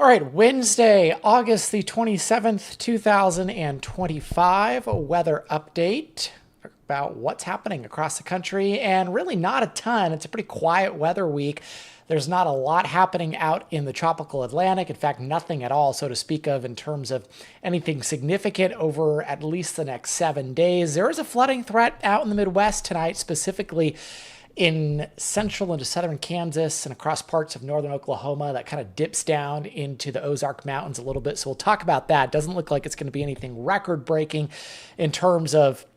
All right, Wednesday, August the 27th, 2025, a weather update about what's happening across the country, and really not a ton. It's a pretty quiet weather week. There's not a lot happening out in the tropical Atlantic. In fact, nothing at all, so to speak of, in terms of anything significant over at least the next 7 days. There is a flooding threat out in the Midwest tonight, specifically in central into southern Kansas and across parts of northern Oklahoma. That kind of dips down into the Ozark Mountains a little bit. So we'll talk about that. Doesn't look like it's going to be anything record breaking in terms of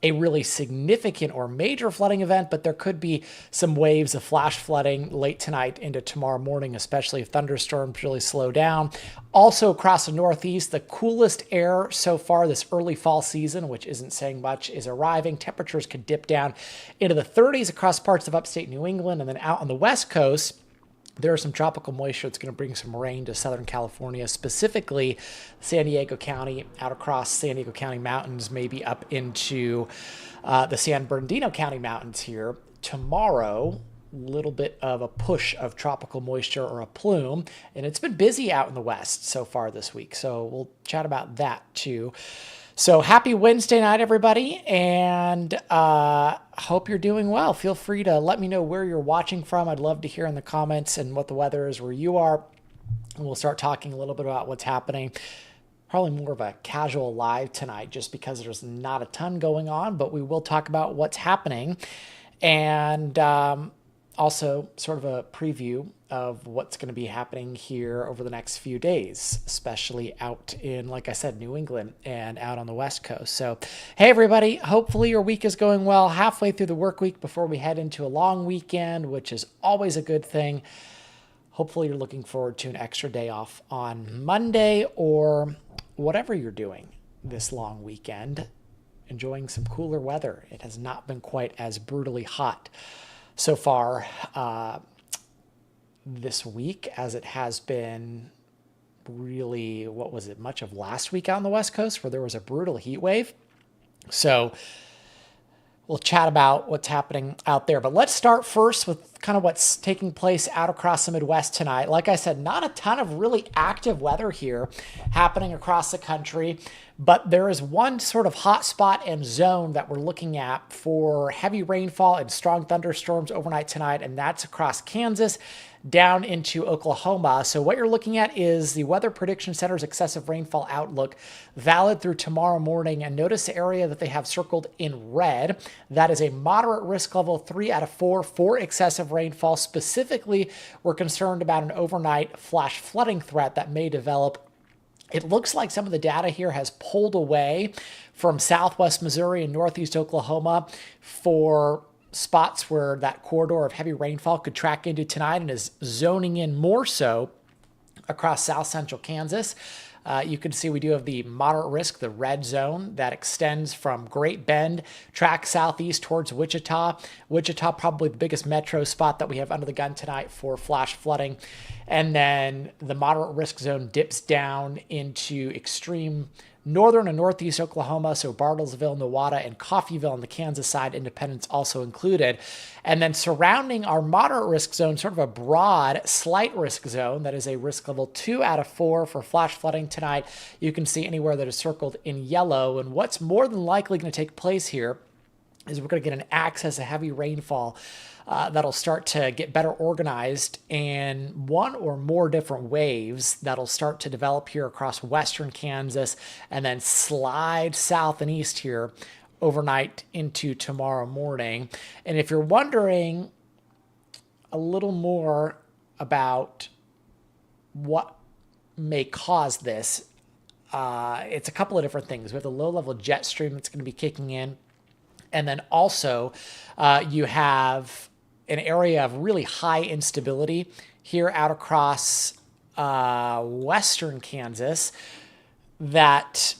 a really significant or major flooding event, but there could be some waves of flash flooding late tonight into tomorrow morning, especially if thunderstorms really slow down. Also across the Northeast, the coolest air so far this early fall season, which isn't saying much, is arriving. Temperatures could dip down into the 30s across parts of upstate New England, and then out on the West Coast, there's some tropical moisture that's going to bring some rain to Southern California, specifically San Diego County, out across San Diego County mountains, maybe up into the San Bernardino County mountains here. Tomorrow, a little bit of a push of tropical moisture or a plume, and it's been busy out in the West so far this week. So we'll chat about that too. So happy Wednesday night, everybody, and hope you're doing well. Feel free to let me know where you're watching from. I'd love to hear in the comments and what the weather is where you are. And we'll start talking a little bit about what's happening. Probably more of a casual live tonight just because there's not a ton going on, but we will talk about what's happening. And also sort of a preview of what's going to be happening here over the next few days, especially out in, like I said, New England and out on the West Coast. So, hey, everybody, hopefully your week is going well, halfway through the work week before we head into a long weekend, which is always a good thing. Hopefully you're looking forward to an extra day off on Monday or whatever you're doing this long weekend, enjoying some cooler weather. It has not been quite as brutally hot so far this week as it has been really, what was it, much of last week out on the West Coast where there was a brutal heat wave. So we'll chat about what's happening out there. But let's start first with kind of what's taking place out across the Midwest tonight. Like I said, not a ton of really active weather here happening across the country, but there is one sort of hot spot and zone that we're looking at for heavy rainfall and strong thunderstorms overnight tonight, and that's across Kansas down into Oklahoma. So what you're looking at is the Weather Prediction Center's excessive rainfall outlook, valid through tomorrow morning. And notice the area that they have circled in red. That is a moderate risk level 3 out of 4 for excessive rainfall. Specifically, we're concerned about an overnight flash flooding threat that may develop. It looks like some of the data here has pulled away from southwest Missouri and northeast Oklahoma for spots where that corridor of heavy rainfall could track into tonight, and is zoning in more so across south central Kansas. You can see we do have the moderate risk, the red zone, that extends from Great Bend, track southeast towards Wichita. Wichita, probably the biggest metro spot that we have under the gun tonight for flash flooding. And then the moderate risk zone dips down into extreme northern and northeast Oklahoma, so Bartlesville, Nowata, and Coffeyville on the Kansas side, Independence also included. And then surrounding our moderate risk zone, sort of a broad, slight risk zone, that is a risk level 2 out of 4 for flash flooding tonight. You can see anywhere that is circled in yellow. And what's more than likely going to take place here is we're going to get an axis of heavy rainfall that'll start to get better organized, and one or more different waves that'll start to develop here across western Kansas and then slide south and east here overnight into tomorrow morning. And if you're wondering a little more about what may cause this, it's a couple of different things. We have the low-level jet stream that's going to be kicking in, and then also you have an area of really high instability here out across western Kansas that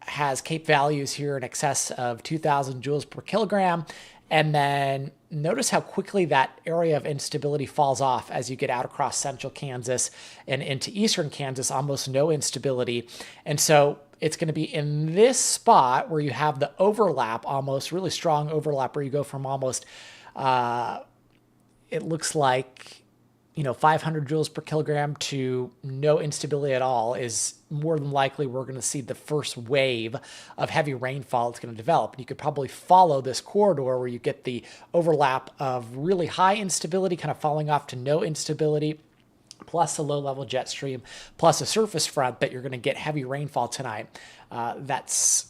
has CAPE values here in excess of 2,000 joules per kilogram. And then notice how quickly that area of instability falls off as you get out across central Kansas and into eastern Kansas, almost no instability. And so it's going to be in this spot where you have the overlap, almost really strong overlap, where you go from almost, it looks like 500 joules per kilogram to no instability at all is more than likely we're going to see the first wave of heavy rainfall that's going to develop. And you could probably follow this corridor where you get the overlap of really high instability kind of falling off to no instability, plus a low-level jet stream, plus a surface front that you're going to get heavy rainfall tonight. That's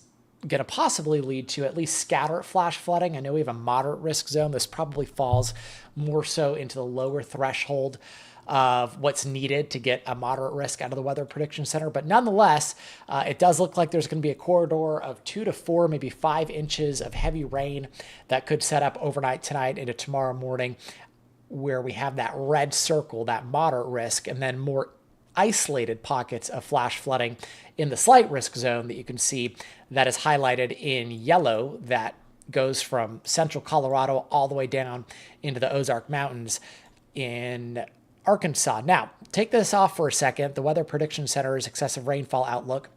going to possibly lead to at least scattered flash flooding. I know we have a moderate risk zone. This probably falls more so into the lower threshold of what's needed to get a moderate risk out of the Weather Prediction Center. But nonetheless, it does look like there's going to be a corridor of 2 to 4, maybe 5 inches of heavy rain that could set up overnight tonight into tomorrow morning, where we have that red circle, that moderate risk, and then more isolated pockets of flash flooding in the slight risk zone that you can see that is highlighted in yellow that goes from central Colorado all the way down into the Ozark Mountains in Arkansas. Now, take this off for a second, the Weather Prediction Center's excessive rainfall outlook,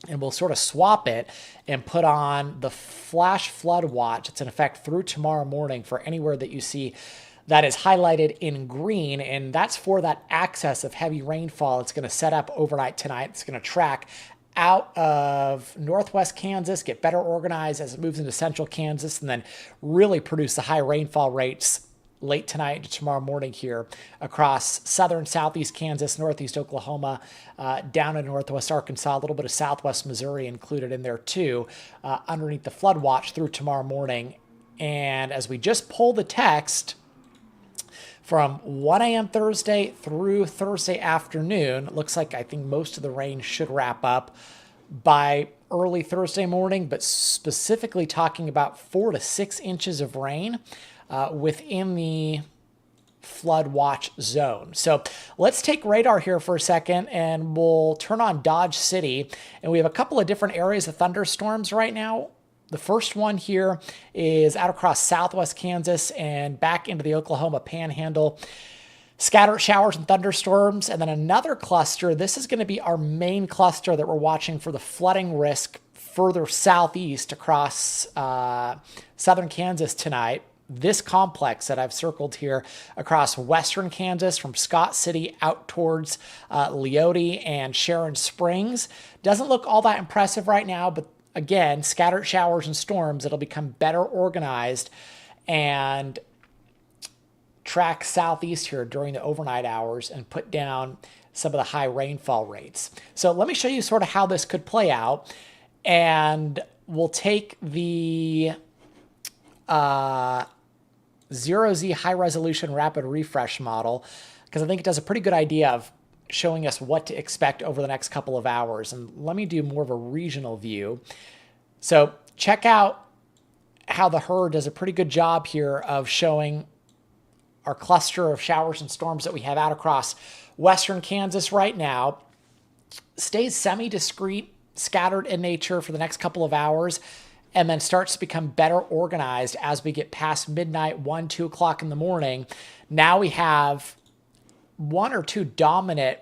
and we'll sort of swap it and put on the flash flood watch. It's in effect through tomorrow morning for anywhere that you see that is highlighted in green, and that's for that access of heavy rainfall. It's going to set up overnight tonight. It's going to track out of northwest Kansas, get better organized as it moves into central Kansas, and then really produce the high rainfall rates late tonight to tomorrow morning here across southern southeast Kansas, northeast Oklahoma, down in northwest Arkansas, a little bit of southwest Missouri included in there too, underneath the flood watch through tomorrow morning. And as we just pull the text from 1 a.m. Thursday through Thursday afternoon, it looks like I think most of the rain should wrap up by early Thursday morning, but specifically talking about 4 to 6 inches of rain within the flood watch zone. So let's take radar here for a second and we'll turn on Dodge City. And we have a couple of different areas of thunderstorms right now. The first one here is out across southwest Kansas and back into the Oklahoma Panhandle. Scattered showers and thunderstorms. And then another cluster. This is going to be our main cluster that we're watching for the flooding risk further southeast across southern Kansas tonight. This complex that I've circled here across western Kansas from Scott City out towards Leote and Sharon Springs doesn't look all that impressive right now, but again, scattered showers and storms, it'll become better organized and track southeast here during the overnight hours and put down some of the high rainfall rates. So let me show you sort of how this could play out. And we'll take the 0Z high resolution rapid refresh model, because I think it does a pretty good idea of showing us what to expect over the next couple of hours. And let me do more of a regional view. So check out how the HRRR does a pretty good job here of showing our cluster of showers and storms that we have out across western Kansas right now. Stays semi-discrete, scattered in nature for the next couple of hours, and then starts to become better organized as we get past midnight, 1, 2 o'clock in the morning. Now we have 1 or 2 dominant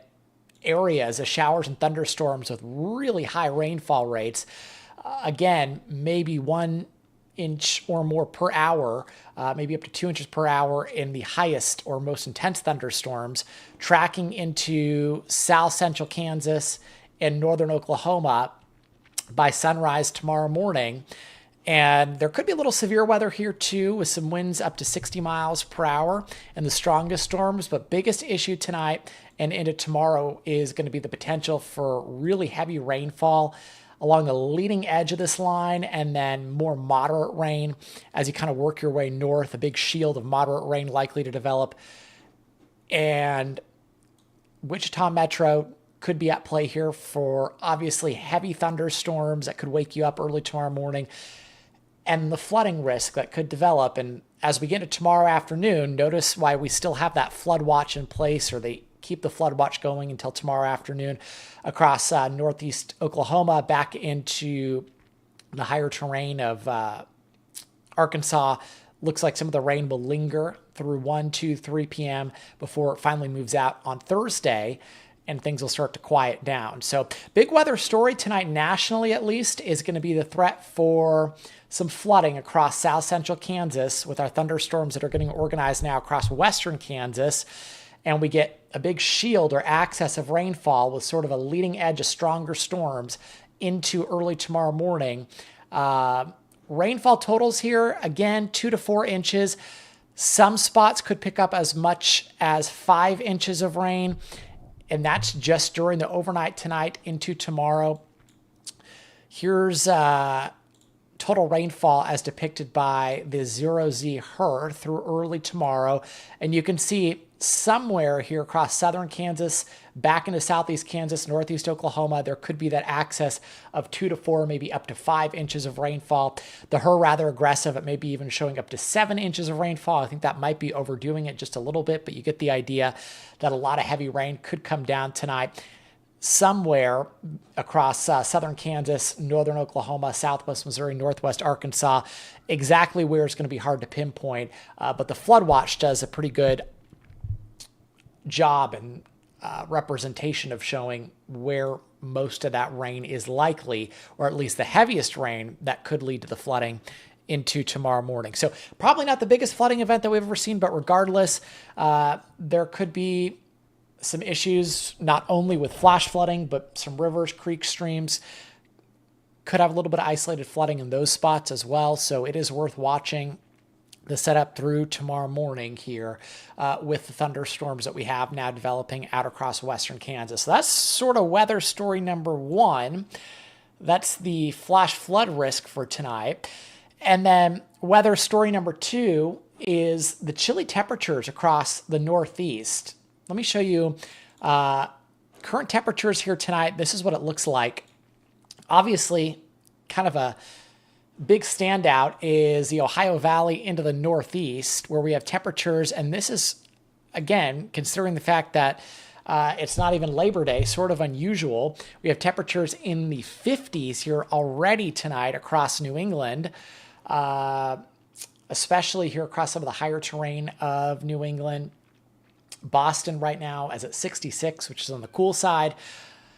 areas of showers and thunderstorms with really high rainfall rates. Again, maybe 1 inch or more per hour, maybe up to 2 inches per hour in the highest or most intense thunderstorms, tracking into south central Kansas and northern Oklahoma by sunrise tomorrow morning. And there could be a little severe weather here too, with some winds up to 60 miles per hour and the strongest storms. But biggest issue tonight and into tomorrow is going to be the potential for really heavy rainfall along the leading edge of this line, and then more moderate rain as you kind of work your way north, a big shield of moderate rain likely to develop. And Wichita Metro could be at play here for obviously heavy thunderstorms that could wake you up early tomorrow morning, and the flooding risk that could develop. And as we get into tomorrow afternoon, notice why we still have that flood watch in place, or they keep the flood watch going until tomorrow afternoon across northeast Oklahoma back into the higher terrain of Arkansas. Looks like some of the rain will linger through 1, 2, 3 p.m. before it finally moves out on Thursday, and things will start to quiet down. So big weather story tonight, nationally at least, is going to be the threat for some flooding across south central Kansas with our thunderstorms that are getting organized now across western Kansas. and we get a big shield or axis of rainfall with sort of a leading edge of stronger storms into early tomorrow morning. Rainfall totals here, again, 2 to 4 inches. Some spots could pick up as much as 5 inches of rain, and that's just during the overnight tonight into tomorrow. Here's total rainfall as depicted by the 0Z HRRR through early tomorrow. And you can see somewhere here across southern Kansas, back into southeast Kansas, northeast Oklahoma, there could be that access of 2 to 4, maybe up to 5 inches of rainfall. The HRRR rather aggressive. It may be even showing up to 7 inches of rainfall. I think that might be overdoing it just a little bit, but you get the idea that a lot of heavy rain could come down tonight somewhere across southern Kansas, northern Oklahoma, southwest Missouri, northwest Arkansas. Exactly where it's going to be hard to pinpoint, but the Flood Watch does a pretty good job and representation of showing where most of that rain is likely, or at least the heaviest rain that could lead to the flooding into tomorrow morning. So probably not the biggest flooding event that we've ever seen, but regardless, there could be some issues not only with flash flooding, but some rivers, creeks, streams could have a little bit of isolated flooding in those spots as well. So it is worth watching the setup through tomorrow morning here with the thunderstorms that we have now developing out across western Kansas. So that's sort of weather story number 1. That's the flash flood risk for tonight. And then weather story number 2 is the chilly temperatures across the Northeast. Let me show you current temperatures here tonight. This is what it looks like. Obviously, kind of a big standout is the Ohio Valley into the Northeast, where we have temperatures, and this is, again, considering the fact that it's not even Labor Day, sort of unusual. We have temperatures in the 50s here already tonight across New England, especially here across some of the higher terrain of New England. Boston right now is at 66, which is on the cool side.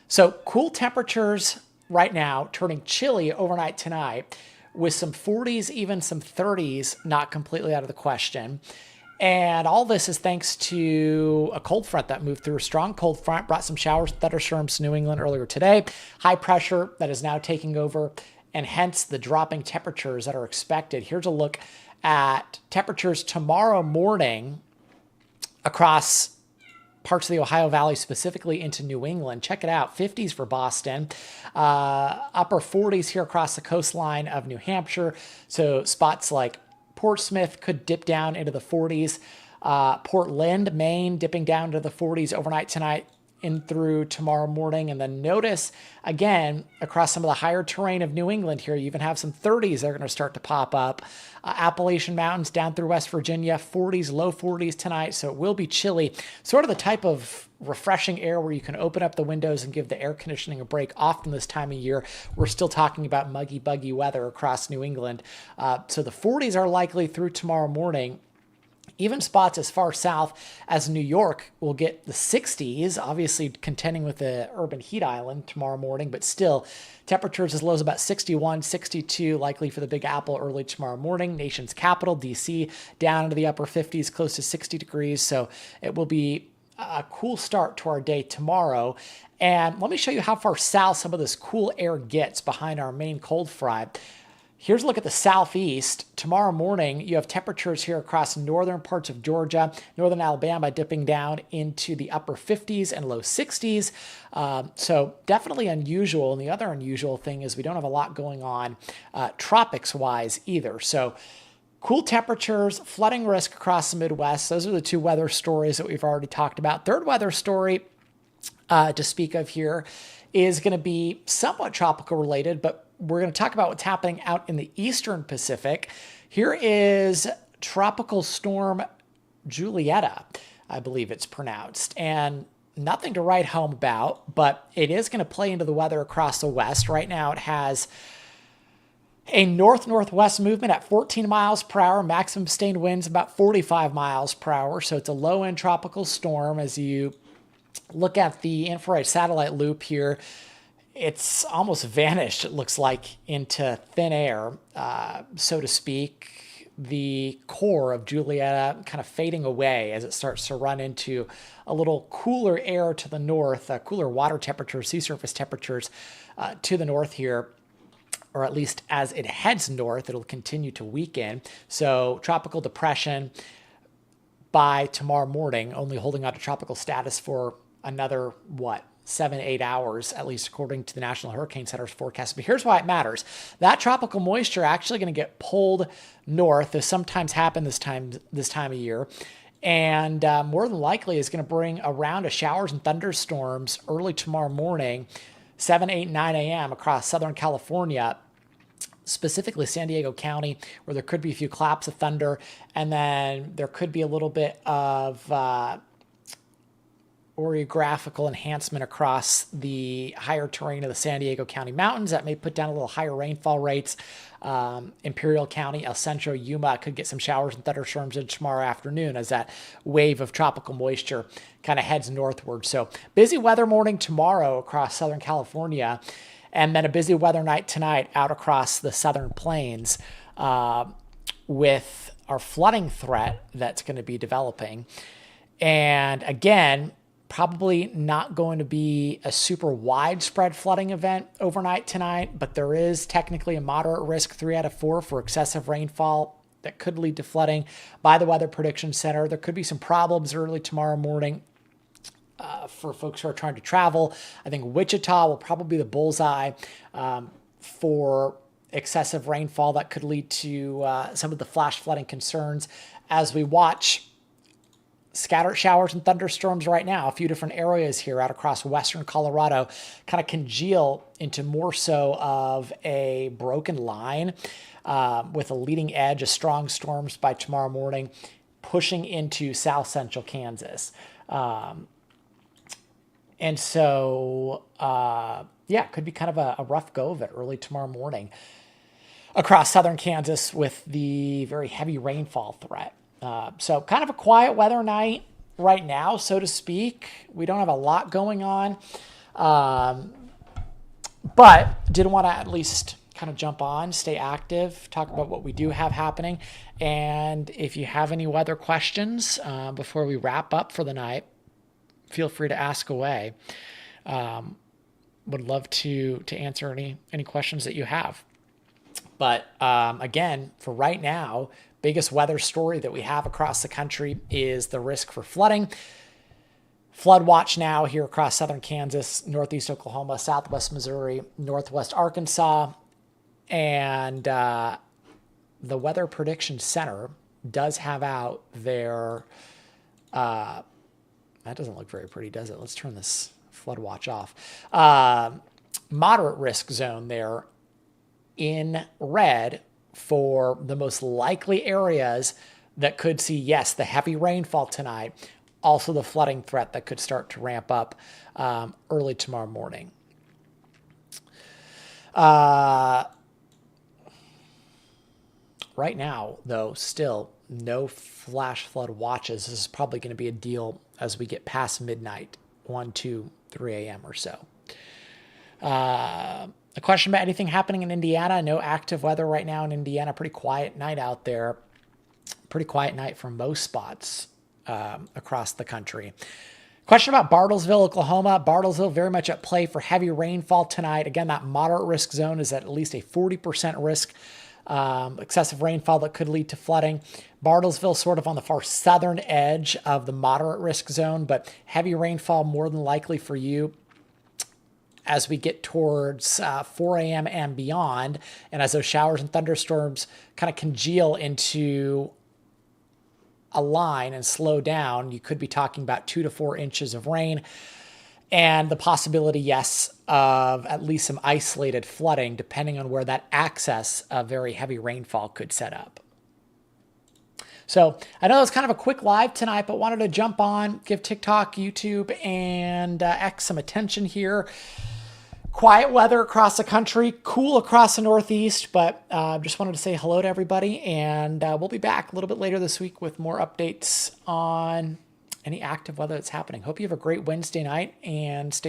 So cool temperatures right now, turning chilly overnight tonight, with some 40s, even some 30s, not completely out of the question. And all this is thanks to a cold front that moved through. A strong cold front brought some showers, thunderstorms to New England earlier today. High pressure that is now taking over, and hence the dropping temperatures that are expected. Here's a look at temperatures tomorrow morning across parts of the Ohio Valley, specifically into New England. Check it out. 50s for Boston, upper 40s here across the coastline of New Hampshire. So spots like Portsmouth could dip down into the 40s. Portland, Maine, dipping down to the 40s overnight tonight in through tomorrow morning. And then notice, again, across some of the higher terrain of New England here, you even have some 30s that are going to start to pop up. Appalachian Mountains down through West Virginia, 40s, low 40s tonight. So it will be chilly. Sort of the type of refreshing air where you can open up the windows and give the air conditioning a break. Often this time of year, we're still talking about muggy, buggy weather across New England. So the 40s are likely through tomorrow morning. Even spots as far south as New York will get the 60s, obviously contending with the urban heat island tomorrow morning, but still temperatures as low as about 61, 62, likely for the Big Apple early tomorrow morning. Nation's capital, D.C., down into the upper 50s, close to 60 degrees. So it will be a cool start to our day tomorrow. And let me show you how far south some of this cool air gets behind our main cold front. Here's a look at the southeast. Tomorrow morning, you have temperatures here across northern parts of Georgia, northern Alabama, dipping down into the upper 50s and low 60s. So definitely unusual. And the other unusual thing is we don't have a lot going on tropics-wise either. So cool temperatures, flooding risk across the Midwest. Those are the 2 weather stories that we've already talked about. Third weather story to speak of here is going to be somewhat tropical related, but we're going to talk about what's happening out in the eastern Pacific. Here is Tropical Storm Julieta, I believe it's pronounced, and nothing to write home about, but it is going to play into the weather across the west. Right now it has a north-northwest movement at 14 miles per hour, maximum sustained winds about 45 miles per hour. So it's a low-end tropical storm. As you look at the infrared satellite loop here, it's almost vanished, it looks like, into thin air, so to speak. the core of Julietta kind of fading away as it starts to run into a little cooler air to the north, cooler water temperatures, sea surface temperatures to the north here, or at least as it heads north, it'll continue to weaken. So tropical depression by tomorrow morning, only holding on to tropical status for another, 7-8 hours, at least according to the National Hurricane Center's forecast. But here's why it matters. That tropical moisture actually going to get pulled north. This sometimes happen this time of year. And more than likely is going to bring a round of showers and thunderstorms early tomorrow morning, 7, 8, 9 a.m. across Southern California, specifically San Diego County, where there could be a few claps of thunder. And then there could be a little bit of orographical enhancement across the higher terrain of the San Diego County mountains that may put down a little higher rainfall rates. Imperial County, El Centro, Yuma could get some showers and thunderstorms in tomorrow afternoon as that wave of tropical moisture kind of heads northward. So busy weather morning tomorrow across Southern California, and then a busy weather night tonight out across the southern plains with our flooding threat that's going to be developing. And again, probably not going to be a super widespread flooding event overnight tonight, but there is technically a moderate risk, 3 out of 4, for excessive rainfall that could lead to flooding by the Weather Prediction Center. There could be some problems early tomorrow morning for folks who are trying to travel. I think Wichita will probably be the bullseye for excessive rainfall that could lead to some of the flash flooding concerns as we watch scattered showers and thunderstorms right now. A few different areas here out across western Colorado kind of congeal into more so of a broken line with a leading edge of strong storms by tomorrow morning pushing into south central Kansas. And so, could be kind of a rough go of it early tomorrow morning across southern Kansas with the very heavy rainfall threat. So kind of a quiet weather night right now, so to speak. We don't have a lot going on, but did want to at least kind of jump on, stay active, talk about what we do have happening. And if you have any weather questions before we wrap up for the night, feel free to ask away. Would love to answer any questions that you have. But again, for right now, biggest weather story that we have across the country is the risk for flooding. Flood watch now here across southern Kansas, northeast Oklahoma, southwest Missouri, northwest Arkansas. And the Weather Prediction Center does have out their, that doesn't look very pretty, does it? Let's turn this flood watch off. Moderate risk zone there in red for the most likely areas that could see, yes, the heavy rainfall tonight, also the flooding threat that could start to ramp up early tomorrow morning. Right now, though, still no flash flood watches. This is probably going to be a deal as we get past midnight, 1, 2, 3 a.m. or so. A question about anything happening in Indiana. No active weather right now in Indiana. Pretty quiet night out there. Pretty quiet night for most spots across the country. Question about Bartlesville, Oklahoma. Bartlesville very much at play for heavy rainfall tonight. Again, that moderate risk zone is at least a 40% risk. Excessive rainfall that could lead to flooding. Bartlesville sort of on the far southern edge of the moderate risk zone, but heavy rainfall more than likely for you as we get towards 4 a.m. and beyond, and as those showers and thunderstorms kind of congeal into a line and slow down, you could be talking about 2 to 4 inches of rain, and the possibility, yes, of at least some isolated flooding, depending on where that access of very heavy rainfall could set up. So I know it's kind of a quick live tonight, but wanted to jump on, give TikTok, YouTube, and X some attention here. Quiet weather across the country, cool across the Northeast, but just wanted to say hello to everybody, and we'll be back a little bit later this week with more updates on any active weather that's happening. Hope you have a great Wednesday night, and stay